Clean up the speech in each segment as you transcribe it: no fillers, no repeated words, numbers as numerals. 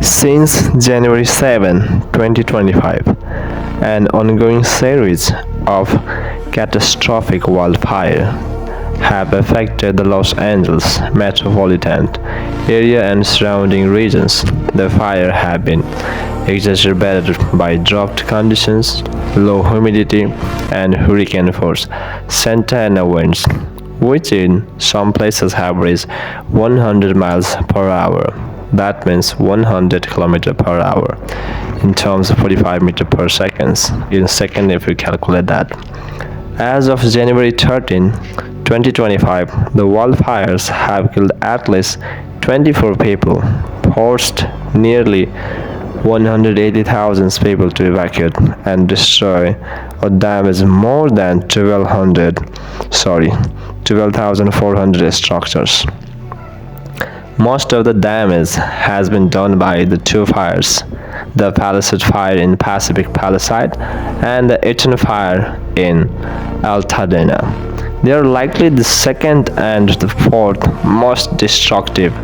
Since January 7, 2025, an ongoing series of catastrophic wildfire have affected the Los Angeles metropolitan area and surrounding regions. The fire have been exacerbated by drought conditions, low humidity, and hurricane force Santa Ana winds, which in some places have reached 100 miles per hour. That means 100 km per hour in terms of 45 meter per second in second if you calculate that. As of January 13, 2025, the wildfires have killed at least 24 people, forced nearly 180,000 people to evacuate, and destroy or damage more than 12,400 structures. Most of the damage has been done by the two fires, the Palisade Fire in Pacific Palisade and the Eaton Fire in Altadena. They are likely the second and the fourth most destructive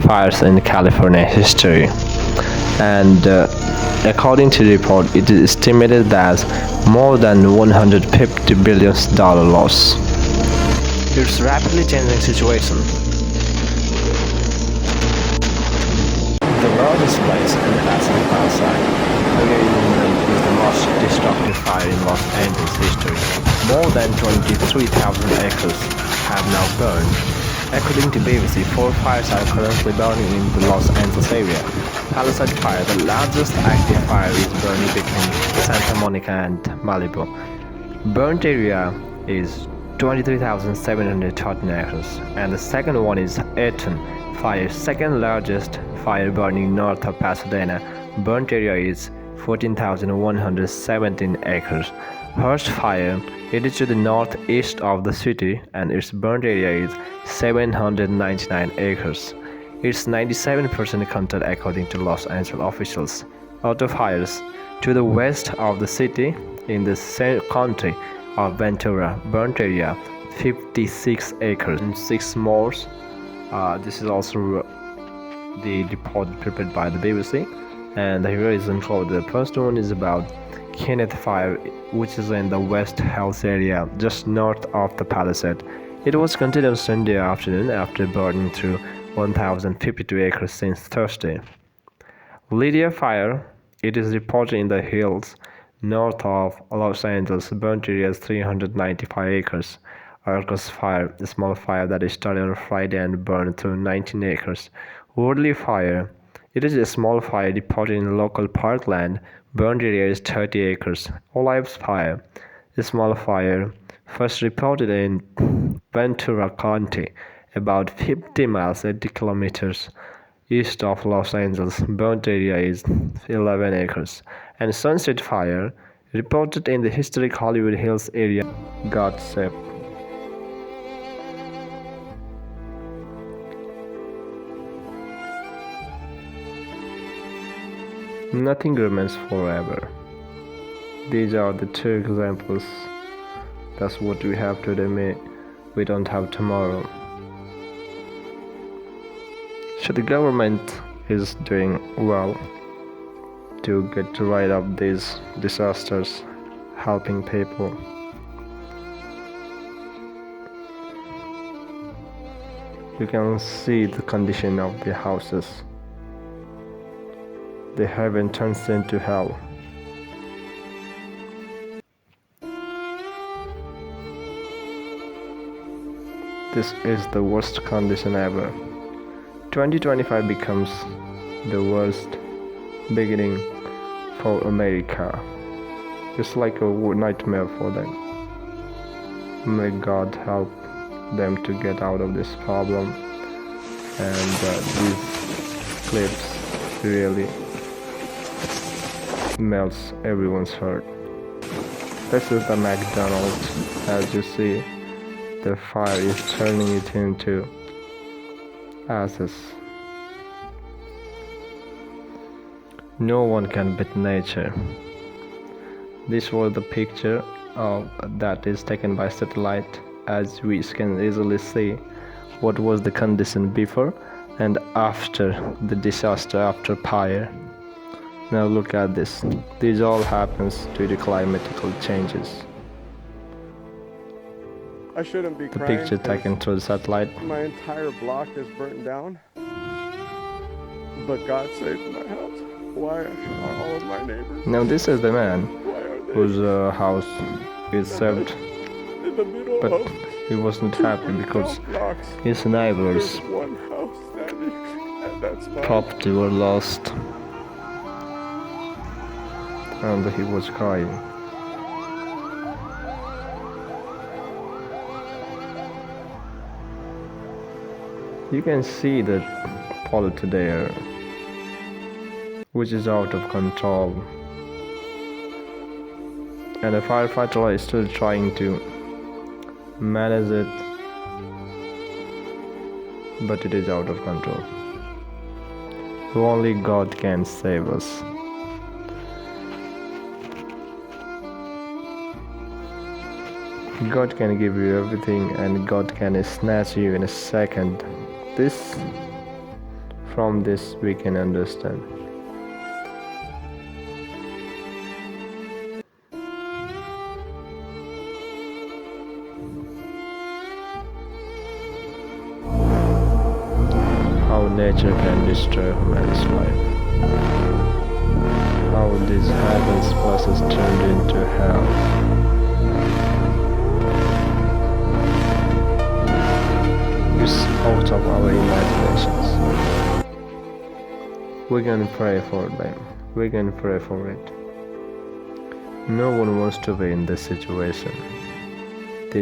fires in California history. And according to the report, it is estimated that more than $150 billion loss. It's a rapidly changing situation. The largest place in Pacific Palisade, is the most destructive fire in Los Angeles history. More than 23,000 acres have now burned. According to BBC, 4 fires are currently burning in the Los Angeles area. Palisade Fire, the largest active fire, is burning between Santa Monica and Malibu. Burnt area is 23,713 acres, and the second one is Eaton Fire, second largest fire burning north of Pasadena. Burnt area is 14,117 acres. Hearst Fire, it is to the northeast of the city, and its burnt area is 799 acres. It's 97% controlled according to Los Angeles officials. Auto fires to the west of the city in the county of Ventura, burnt area 56 acres and 6 more. This is also the report prepared by the BBC, and here is included. The first one is about Kenneth Fire, which is in the West Hills area just north of the Palisade. It was continued Sunday afternoon after burning through 1,052 acres since Thursday. Lydia Fire, it is reported in the hills north of Los Angeles, burnt area is 395 acres. Arcos Fire, a small fire that started on Friday and burned through 19 acres. Woodley Fire, it is a small fire reported in local parkland, burnt area is 30 acres. Olives Fire, a small fire, first reported in Ventura County, about 50 miles 80 kilometers east of Los Angeles, burnt area is 11 acres. And Sunset Fire, reported in the historic Hollywood Hills area, got saved. Nothing remains forever. These are the 2 examples. That's what we have today. We don't have tomorrow. So the government is doing well to get rid of these disasters, helping people. You can see the condition of the houses. The heaven turns into hell. This is the worst condition ever. 2025 becomes the worst beginning for America. It's like a nightmare for them. May God help them to get out of this problem. And these clips really melts everyone's heart. This is the McDonald's. As you see, the fire is turning it into ashes. No one can beat nature. This was the picture that is taken by satellite. As we can easily see what was the condition before And after the disaster, after fire, now look at this. This all happens due to climatical changes. I shouldn't be The crying. picture taken through the satellite. My entire block is burnt down. But God saved my house. Why are all of my neighbors? Now this is the man Why are they whose house is saved, in the middle but of he wasn't happy because blocks? his neighbors' There's one house standing, and that's mine. property were lost, and he was crying. You can see the polluted air, which is out of control, and the firefighter is still trying to manage it, but it is out of control. Only God can save us. God can give you everything, and God can snatch you in a second. From this we can understand. How nature can destroy man's life. How these heaven's places turned into hell. It's out of our imaginations. We can pray for them. We can pray for it. No one wants to be in this situation. It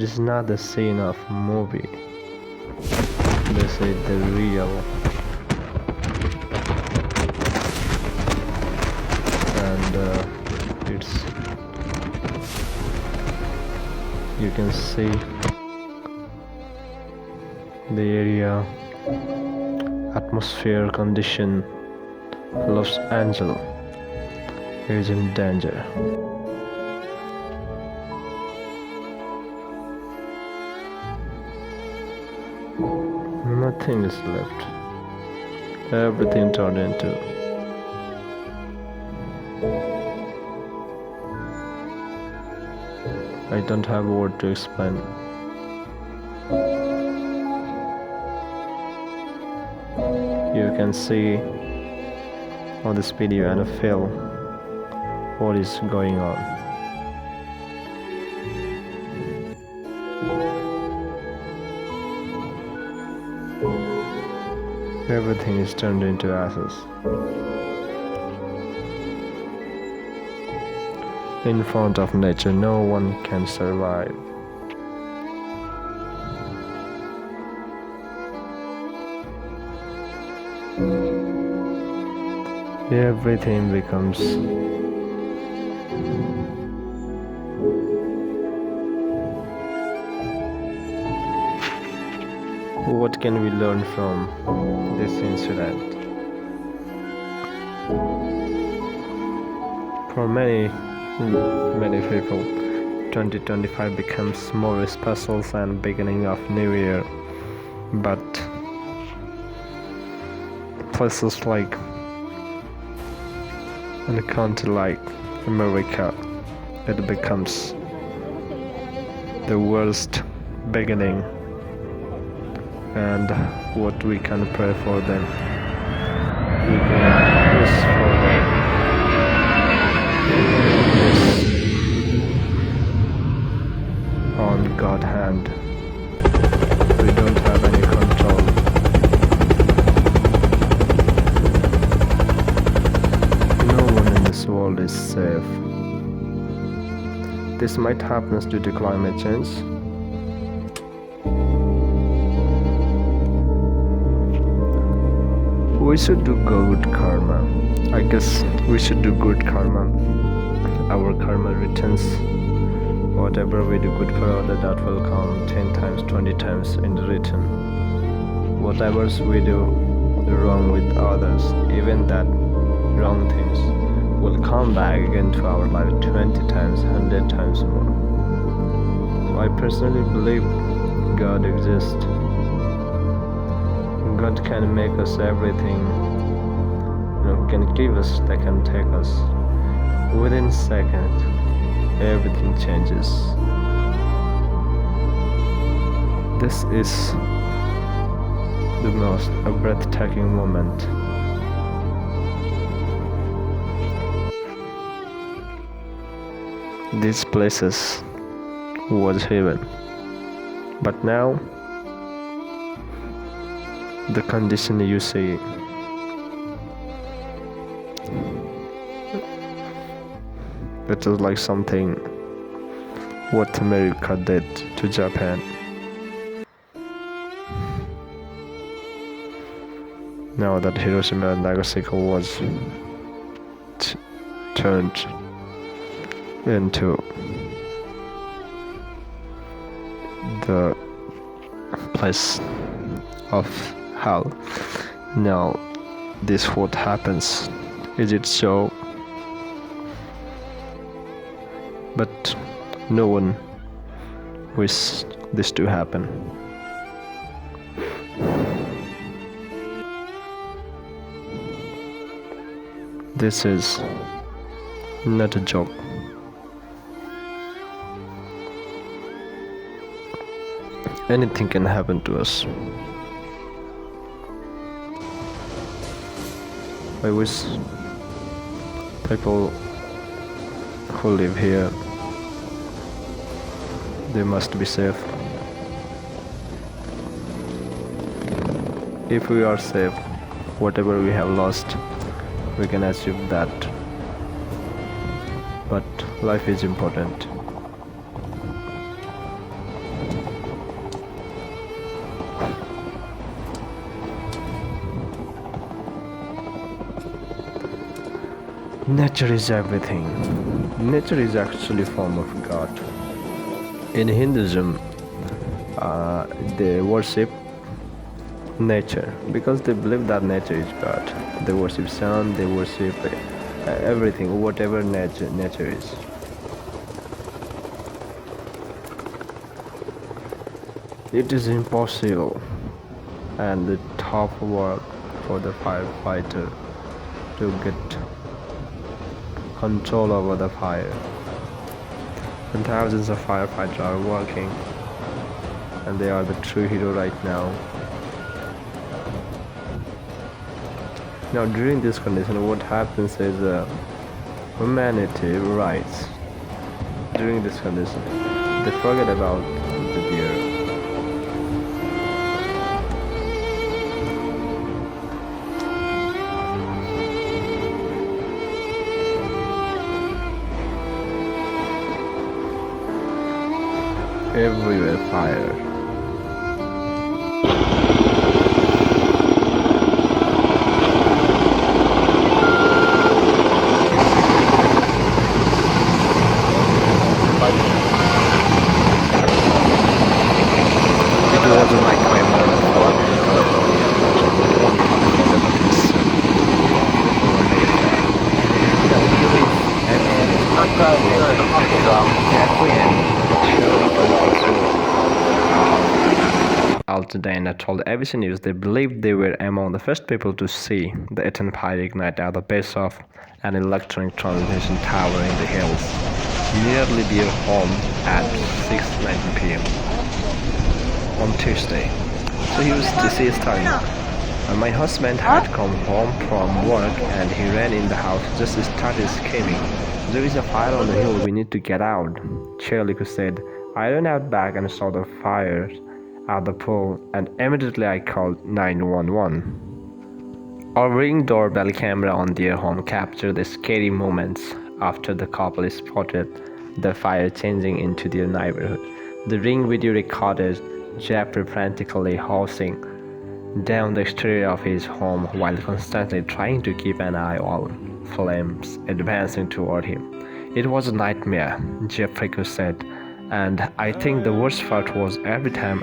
is not the scene of a movie. This is the real. And you can see the area, atmosphere condition. Los Angeles is in danger. Nothing is left. Everything turned into. I don't have a word to explain. You can see on this video and feel what is going on. Everything is turned into ashes. In front of nature, no one can survive. Everything becomes what can we learn from this incident? For many people, 2025 becomes more special than beginning of New Year, but places like in a country like America, it becomes the worst beginning, and what we can pray for them, we can wish for them. On God's hand, we don't have any control. No one in this world is safe. This might happen due to climate change. We should do good karma. I guess we should do good karma. Our karma returns. Whatever we do good for others, that will come 10 times, 20 times in the return. Whatever we do wrong with others, even that wrong things will come back again to our life 20 times, 100 times more. So I personally believe God exists. God can make us everything. Can give us, that can take us. Within a second, everything changes. This is the most breathtaking moment. These places was heaven, but now the condition you see, it is like something what America did to Japan. Now that Hiroshima and Nagasaki was turned into the place of hell. Now this what happens. Is it so? But no one wishes this to happen. This is not a joke. Anything can happen to us. I wish people who live here, they must be safe. If we are safe, whatever we have lost, we can achieve that. But life is important. Nature is everything. Nature is actually a form of God. In Hinduism, they worship nature because they believe that nature is God. They worship sun, they worship everything, whatever nature is. It is impossible and the tough work for the firefighter to get control over the fire. And thousands of firefighters are working, and they are the true hero right now. Now during this condition, what happens is humanity rise. During this condition, they forget about the deer. Everywhere fire. It wasn't like my today, and I told ABC News they believed they were among the first people to see the Eton fire ignite at the base of an electronic transmission tower in the hills, nearly their home at 6:19 p.m. on Tuesday. So this is starting. My husband had come home from work and he ran in the house, just started screaming, "There is a fire on the hill, we need to get out." Cheerleader said, "I ran out back and saw the fire at the pool, and immediately I called 911. Our Ring doorbell camera on their home captured the scary moments after the couple spotted the fire changing into their neighborhood. The Ring video recorded Jeffrey frantically hosing down the exterior of his home while constantly trying to keep an eye on flames advancing toward him. "It was a nightmare," Jeffrey said. "And I think the worst part was every time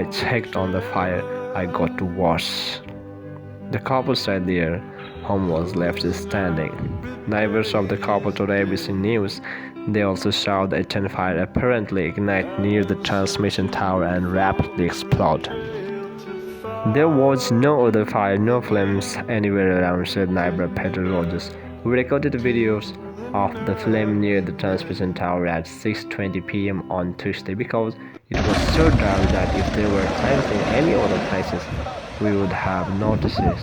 I checked on the fire, I got worse." The couple said their home was left standing. Neighbors of the couple told ABC News they also saw the Eton fire apparently ignite near the transmission tower and rapidly explode. There was no other fire, no flames anywhere around, said neighbor Peter Rogers, who recorded videos of the flame near the transmission tower at 6:20 p.m. on Tuesday because it was so dark that if there were flames in any other places, we would have noticed it.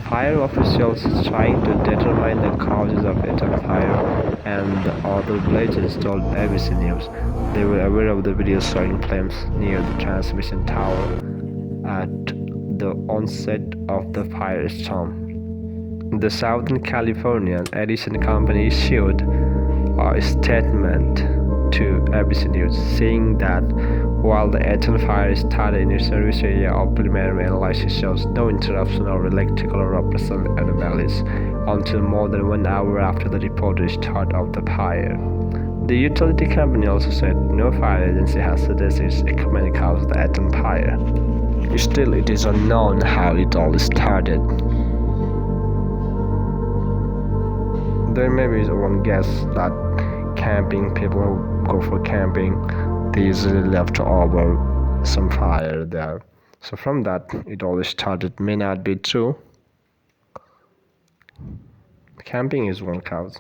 Fire officials trying to determine the causes of Eton fire and the other blazes told ABC News they were aware of the videos showing flames near the transmission tower at the onset of the firestorm. The Southern California Edison Company issued a statement to ABC News saying that while the Eton fire started in its service area, our preliminary analysis shows no interruption or electrical or operational anomalies until more than 1 hour after the reported start of the fire. The utility company also said no fire agency has suggested its equipment caused the Eton fire. Still, it is unknown how it all started. There may be one guess that camping people who go for camping, they usually left over some fire there. So from that, it all started. May not be true. Camping is one cause.